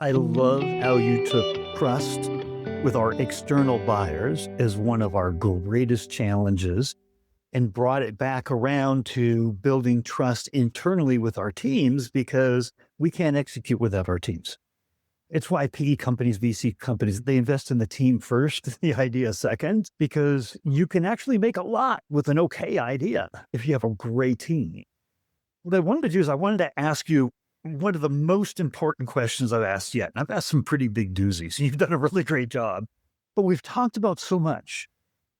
I love how you took trust with our external buyers as one of our greatest challenges and brought it back around to building trust internally with our teams because we can't execute without our teams. It's why PE companies, VC companies, they invest in the team first, the idea second, because you can actually make a lot with an okay idea if you have a great team. What I wanted to do is I wanted to ask you one of the most important questions I've asked yet. And I've asked some pretty big doozies. You've done a really great job, but we've talked about so much,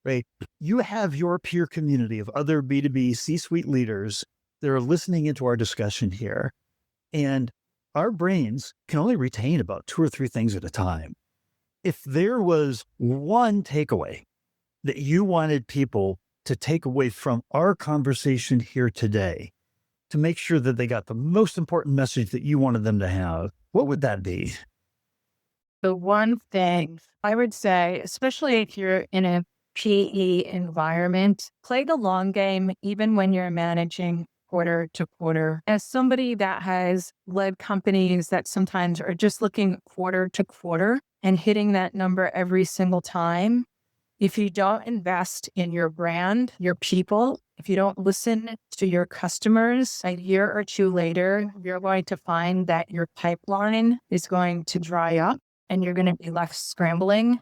right? You have your peer community of other B2B C-suite leaders that are listening into our discussion here. And our brains can only retain about two or three things at a time. If there was one takeaway that you wanted people to take away from our conversation here today, to make sure that they got the most important message that you wanted them to have, what would that be? The one thing I would say, especially if you're in a PE environment, play the long game, even when you're managing quarter to quarter. As somebody that has led companies that sometimes are just looking quarter to quarter and hitting that number every single time, if you don't invest in your brand, your people, if you don't listen to your customers, a year or two later, you're going to find that your pipeline is going to dry up and you're going to be left scrambling.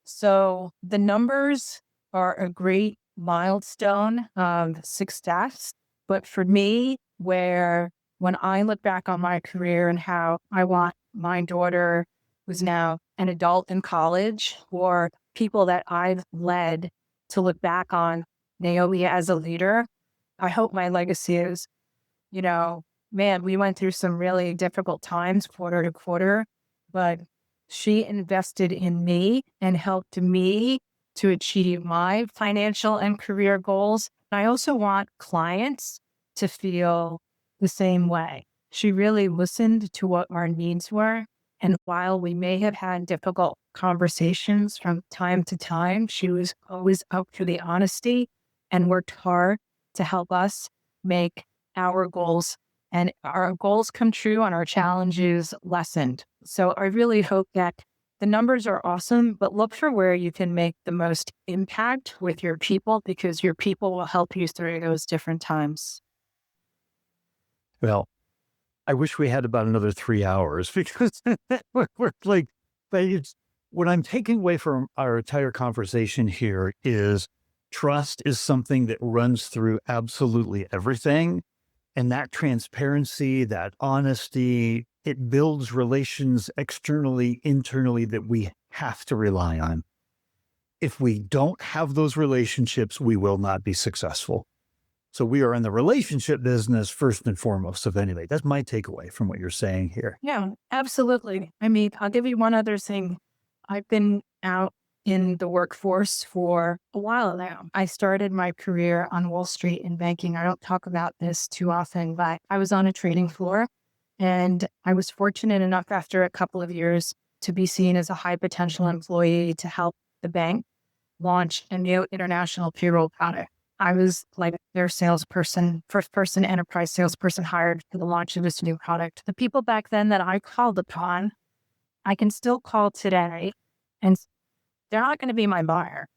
So the numbers are a great milestone of success. But for me, when I look back on my career and how I want my daughter, who's now an adult in college, or people that I've led to look back on Naomi as a leader, I hope my legacy is, man, we went through some really difficult times quarter to quarter, but she invested in me and helped me to achieve my financial and career goals. I also want clients to feel the same way. She really listened to what our needs were. And while we may have had difficult conversations from time to time, she was always up for the honesty and worked hard to help us make our goals and our goals come true and our challenges lessened. So I really hope that the numbers are awesome, but look for where you can make the most impact with your people because your people will help you through those different times. Well, I wish we had about another 3 hours because we're like, but it's what I'm taking away from our entire conversation here is trust is something that runs through absolutely everything. And that transparency, that honesty, it builds relations externally, internally that we have to rely on. If we don't have those relationships, we will not be successful. So we are in the relationship business first and foremost of anyway. That's my takeaway from what you're saying here. Yeah, absolutely. I mean, I'll give you one other thing. I've been out in the workforce for a while now. I started my career on Wall Street in banking. I don't talk about this too often, but I was on a trading floor and I was fortunate enough after a couple of years to be seen as a high potential employee to help the bank launch a new international payroll product. I was like their salesperson, first person enterprise salesperson hired for the launch of this new product. The people back then that I called upon, I can still call today and they're not going to be my buyer,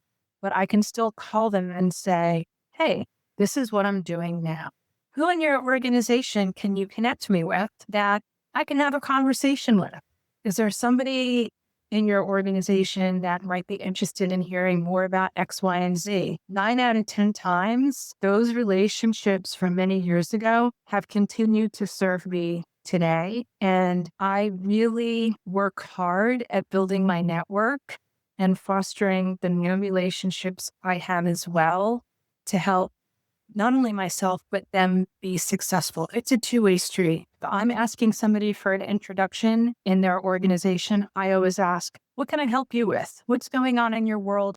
but I can still call them and say, hey, this is what I'm doing now. Who in your organization can you connect me with that I can have a conversation with? Is there somebody in your organization that might be interested in hearing more about X, Y, and Z? 9 out of 10 times, those relationships from many years ago have continued to serve me today. And I really work hard at building my network and fostering the new relationships I have as well to help not only myself, but them be successful. It's a two-way street. If I'm asking somebody for an introduction in their organization, I always ask, what can I help you with? What's going on in your world?